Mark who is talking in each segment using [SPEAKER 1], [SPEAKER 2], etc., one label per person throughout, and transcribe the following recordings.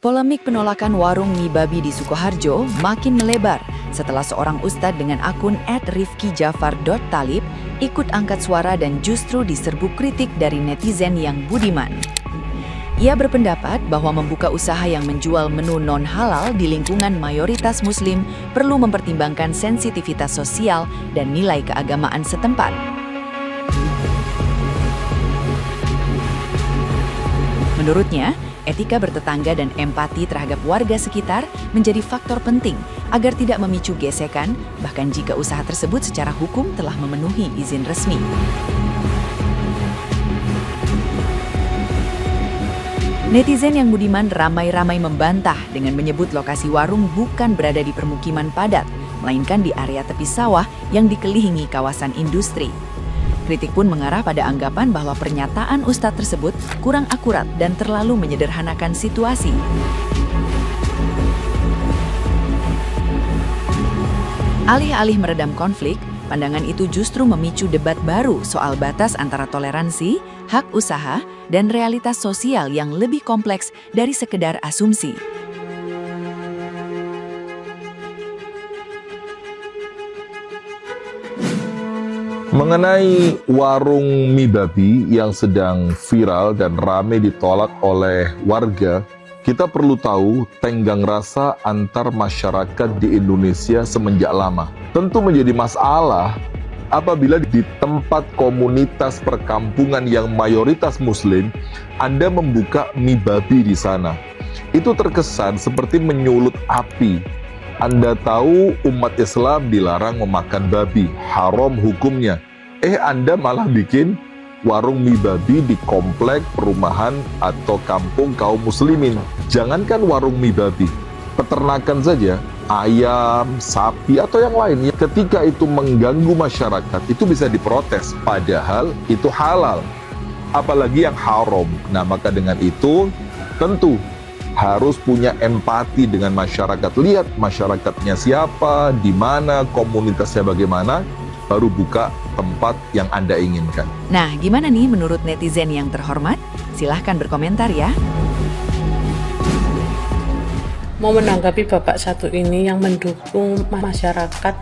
[SPEAKER 1] Polemik penolakan warung mie babi di Sukoharjo makin melebar setelah seorang ustadz dengan akun @rifkijafar.talib ikut angkat suara dan justru diserbu kritik dari netizen yang budiman. Ia berpendapat bahwa membuka usaha yang menjual menu non-halal di lingkungan mayoritas muslim perlu mempertimbangkan sensitivitas sosial dan nilai keagamaan setempat. Menurutnya, etika bertetangga dan empati terhadap warga sekitar menjadi faktor penting agar tidak memicu gesekan, bahkan jika usaha tersebut secara hukum telah memenuhi izin resmi. Netizen yang budiman ramai-ramai membantah dengan menyebut lokasi warung bukan berada di permukiman padat, melainkan di area tepi sawah yang dikelilingi kawasan industri. Kritik pun mengarah pada anggapan bahwa pernyataan ustadz tersebut kurang akurat dan terlalu menyederhanakan situasi. Alih-alih meredam konflik, pandangan itu justru memicu debat baru soal batas antara toleransi, hak usaha, dan realitas sosial yang lebih kompleks dari sekedar asumsi.
[SPEAKER 2] Mengenai warung mie babi yang sedang viral dan ramai ditolak oleh warga, kita perlu tahu tenggang rasa antar masyarakat di Indonesia semenjak lama. Tentu menjadi masalah apabila di tempat komunitas perkampungan yang mayoritas muslim, Anda membuka mie babi di sana. Itu terkesan seperti menyulut api. Anda tahu umat Islam dilarang memakan babi, haram hukumnya. Anda malah bikin warung mie babi di komplek perumahan atau kampung kaum muslimin. Jangankan warung mie babi, peternakan saja, ayam, sapi, atau yang lain. Ketika itu mengganggu masyarakat, itu bisa diprotes, padahal itu halal. Apalagi yang haram. Nah, maka dengan itu, tentu harus punya empati dengan masyarakat. Lihat masyarakatnya siapa, di mana, komunitasnya bagaimana, baru buka tempat yang Anda inginkan.
[SPEAKER 1] Nah, gimana nih menurut netizen yang terhormat? Silahkan berkomentar ya.
[SPEAKER 3] Mau menanggapi Bapak satu ini yang mendukung masyarakat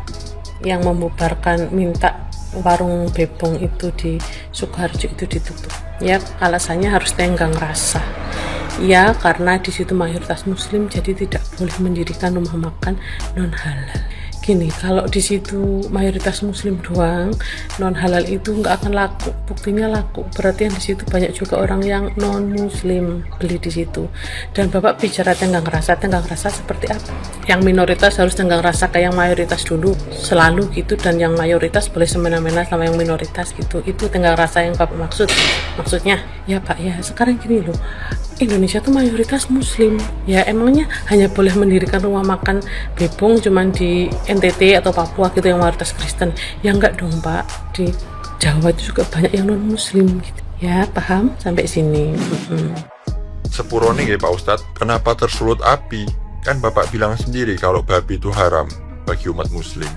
[SPEAKER 3] yang membubarkan minta warung bebong itu di Sukoharjo itu ditutup. Ya, alasannya harus tenggang rasa. Ya, karena di situ mayoritas muslim, jadi tidak boleh mendirikan rumah makan non halal. Gini, kalau di situ mayoritas muslim doang, non halal itu nggak akan laku. Buktinya laku, berarti yang di situ banyak juga orang yang non muslim beli di situ. Dan Bapak bicara tenggang rasa seperti apa? Yang minoritas harus tenggang rasa kayak yang mayoritas dulu, selalu gitu, dan yang mayoritas boleh semena-mena sama yang minoritas gitu. Itu tenggang rasa yang Bapak maksudnya. Ya Pak, ya sekarang gini loh. Indonesia tuh mayoritas muslim. Ya emangnya hanya boleh mendirikan rumah makan bebong cuman di NTT atau Papua gitu yang mayoritas Kristen. Ya enggak dong Pak, di Jawa itu juga banyak yang non muslim gitu. Ya paham sampai sini.
[SPEAKER 4] Sepurone nggih Pak Ustadz, kenapa tersulut api? Kan Bapak bilang sendiri kalau babi itu haram bagi umat muslim.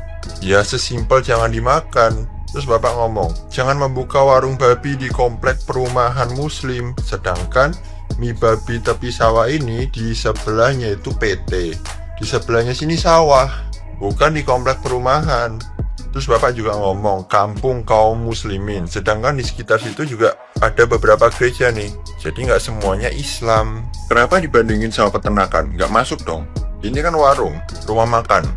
[SPEAKER 4] Ya sesimpel jangan dimakan. Terus Bapak ngomong, jangan membuka warung babi di komplek perumahan muslim, sedangkan mie babi tepi sawah ini di sebelahnya itu PT. Di sebelahnya sini sawah, bukan di komplek perumahan. Terus Bapak juga ngomong kampung kaum muslimin, sedangkan di sekitar situ juga ada beberapa gereja nih. Jadi nggak semuanya Islam. Kenapa dibandingin sama peternakan? Nggak masuk dong. Ini kan warung, rumah makan.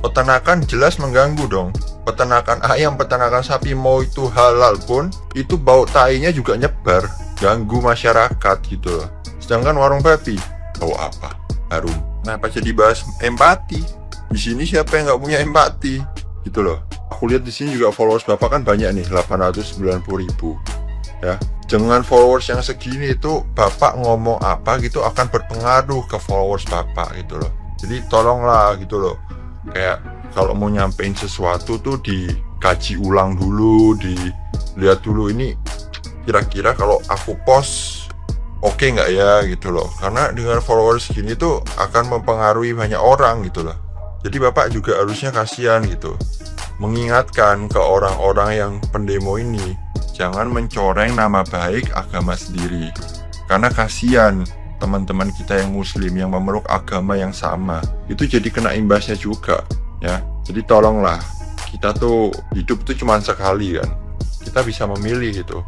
[SPEAKER 4] Peternakan jelas mengganggu dong. Peternakan ayam, peternakan sapi mau itu halal pun, itu bau tainya juga nyebar, ganggu masyarakat gitu loh. Sedangkan warung babi, bau apa? Harum. Kenapa jadi bahas empati? Di sini siapa yang nggak punya empati? Gitu loh. Aku lihat di sini juga followers Bapak kan banyak nih, 890.000. Ya, dengan followers yang segini itu Bapak ngomong apa gitu akan berpengaruh ke followers Bapak gitu loh. Jadi tolonglah gitu loh. Kayak kalau mau nyampein sesuatu tuh dikaji ulang dulu, dilihat dulu ini kira-kira kalau aku post oke nggak ya gitu loh. Karena dengan followers gini tuh akan mempengaruhi banyak orang gitu loh. Jadi Bapak juga harusnya kasihan gitu, mengingatkan ke orang-orang yang pendemo ini jangan mencoreng nama baik agama sendiri. Karena kasihan teman-teman kita yang muslim yang memeluk agama yang sama itu jadi kena imbasnya juga ya. Jadi tolonglah, kita tuh hidup tuh cuma sekali kan, kita bisa memilih gitu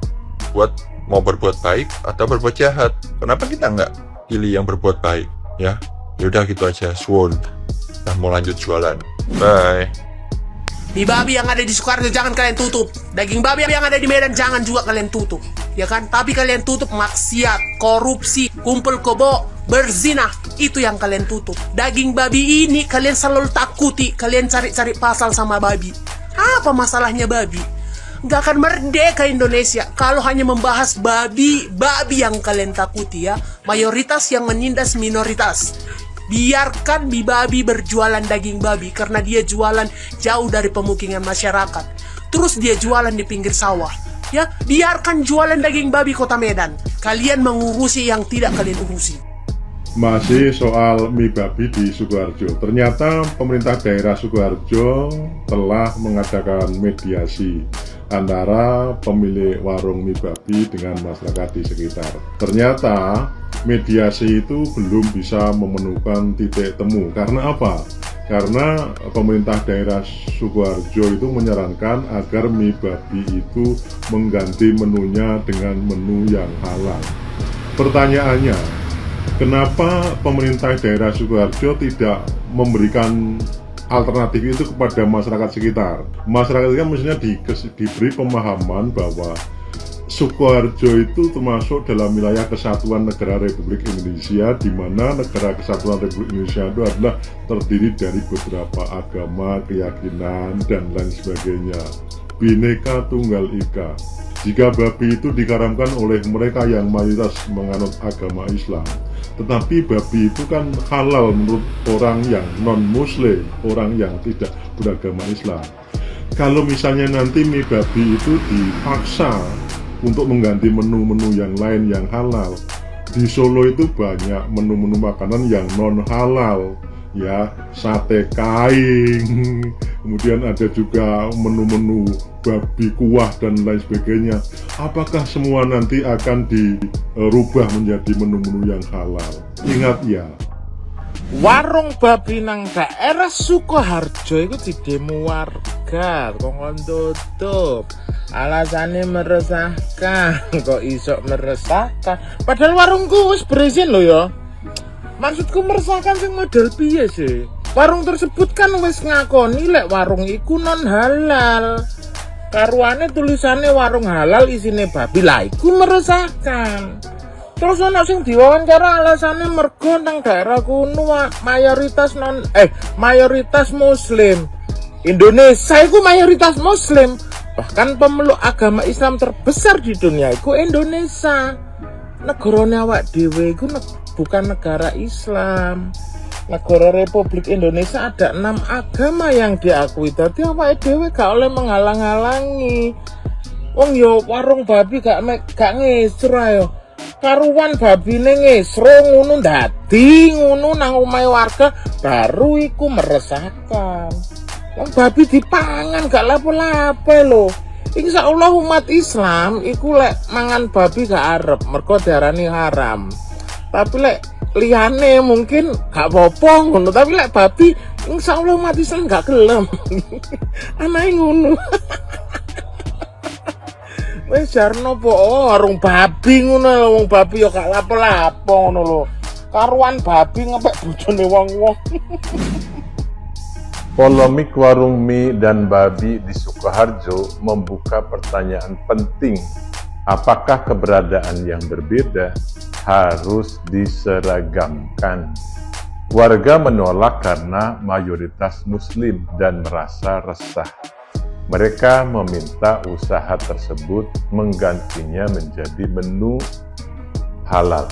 [SPEAKER 4] buat mau berbuat baik atau berbuat jahat. Kenapa kita nggak pilih yang berbuat baik ya? Yaudah gitu aja, suwun. Nah, mau lanjut jualan. Bye.
[SPEAKER 5] Mie babi yang ada di Sukoharjo jangan kalian tutup. Daging babi yang ada di Medan jangan juga kalian tutup. Ya kan? Tapi kalian tutup maksiat, korupsi, kumpul kebo, berzina. Itu yang kalian tutup. Daging babi ini kalian selalu takuti. Kalian cari-cari pasal sama babi. Apa masalahnya babi? Nggak akan merdeka Indonesia kalau hanya membahas babi yang kalian takuti ya. Mayoritas yang menindas minoritas. Biarkan babi berjualan daging babi karena dia jualan jauh dari pemukiman masyarakat. Terus dia jualan di pinggir sawah. Ya, biarkan jualan daging babi Kota Medan. Kalian mengurusi yang tidak kalian urusi.
[SPEAKER 6] Masih soal mie babi di Sukoharjo. Ternyata pemerintah daerah Sukoharjo telah mengadakan mediasi antara pemilik warung mie babi dengan masyarakat di sekitar. Ternyata mediasi itu belum bisa memenuhkan titik temu. Karena apa? Karena pemerintah daerah Sukoharjo itu menyarankan agar mie babi itu mengganti menunya dengan menu yang halal. Pertanyaannya, kenapa pemerintah daerah Sukoharjo tidak memberikan alternatif itu kepada masyarakat sekitar? Masyarakat sekitar mestinya diberi pemahaman bahwa Sukoharjo itu termasuk dalam wilayah Kesatuan Negara Republik Indonesia, di mana Negara Kesatuan Republik Indonesia itu adalah terdiri dari beberapa agama, keyakinan, dan lain sebagainya. Bhinneka Tunggal Ika. Jika babi itu dikaramkan oleh mereka yang mayoritas menganut agama Islam, tetapi babi itu kan halal menurut orang yang non-muslim, orang yang tidak beragama Islam. Kalau misalnya nanti mie babi itu dipaksa untuk mengganti menu-menu yang lain yang halal, di Solo itu banyak menu-menu makanan yang non-halal, ya, sate kaing, kemudian ada juga menu-menu babi kuah dan lain sebagainya. Apakah semua nanti akan dirubah menjadi menu-menu yang halal? Ingat ya,
[SPEAKER 7] warung babi nang daerah Sukoharjo itu didemo warga kongkon tutup. Alasannya meresahkan. Kok iso meresahkan? Padahal warungku wis berizin lho ya. Maksudku meresahkan sing model piye sih? Warung tersebut kan wis ngakoni lek warung iku non halal. Karuane tulisannya warung halal isine babi, lah iku meresahkan. Terus ana sing diwawancara alasannya mergo nang daerah kuno mayoritas muslim. Indonesia iku mayoritas muslim. Bahkan pemeluk agama Islam terbesar di dunia iku Indonesia. Negarane awak dhewe iku bukan negara Islam. Negara Republik Indonesia ada 6 agama yang diakui. Dadi awake dhewe gak oleh menghalang-halangi. Wong yo warung babi gak ngesro ayo. Karuan babine ngesro ngono dadi ngono nang omahe warga baru iku meresahkan. Wong babi dipangan gak lapo-lapo lho. Insya Allah umat Islam iku lek mangan babi gak arep mergo diarani haram. Tapi lek liyane mungkin gak apa-apa ngono, tapi lek babi insya Allah umat Islam gak gelem. Anake ngono. Wis jarno po warung babi ngono, wong babi yo gak lapo-lapo ngono lho. Karuan babi ngepek bojone wong-wong.
[SPEAKER 2] Polemik warung mie dan babi di Sukoharjo membuka pertanyaan penting. Apakah keberadaan yang berbeda harus diseragamkan? Warga menolak karena mayoritas muslim dan merasa resah. Mereka meminta usaha tersebut menggantinya menjadi menu halal.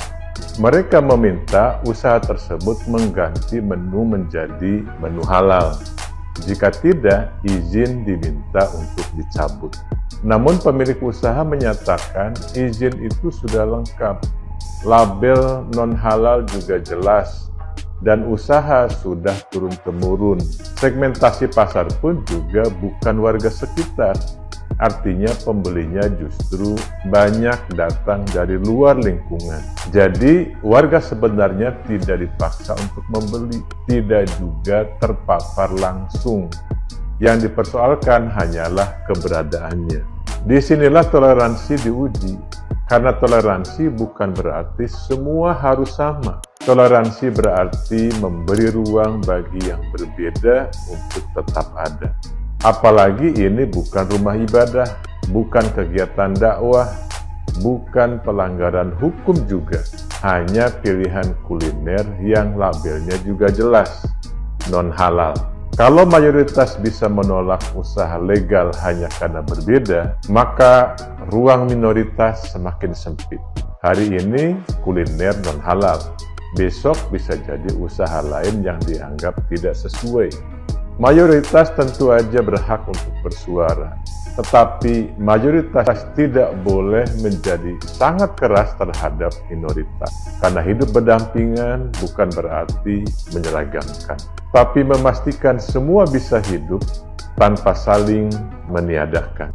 [SPEAKER 2] Mereka meminta usaha tersebut mengganti menu menjadi menu halal. Jika tidak, izin diminta untuk dicabut. Namun pemilik usaha menyatakan izin itu sudah lengkap. Label non-halal juga jelas. Dan usaha sudah turun-temurun. Segmentasi pasar pun juga bukan warga sekitar.
[SPEAKER 8] artinya pembelinya justru banyak datang dari luar lingkungan. Jadi warga sebenarnya tidak dipaksa untuk membeli, tidak juga terpapar langsung. Yang dipersoalkan hanyalah keberadaannya. Disinilah toleransi diuji, karena toleransi bukan berarti semua harus sama. Toleransi berarti memberi ruang bagi yang berbeda untuk tetap ada. Apalagi ini bukan rumah ibadah, bukan kegiatan dakwah, bukan pelanggaran hukum juga. Hanya pilihan kuliner yang labelnya juga jelas, non-halal. Kalau mayoritas bisa menolak usaha legal hanya karena berbeda, maka ruang minoritas semakin sempit. Hari ini kuliner non-halal, besok bisa jadi usaha lain yang dianggap tidak sesuai. Mayoritas tentu aja berhak untuk bersuara, tetapi mayoritas tidak boleh menjadi sangat keras terhadap minoritas. Karena hidup berdampingan bukan berarti menyeragamkan, tapi memastikan semua bisa hidup tanpa saling meniadakan.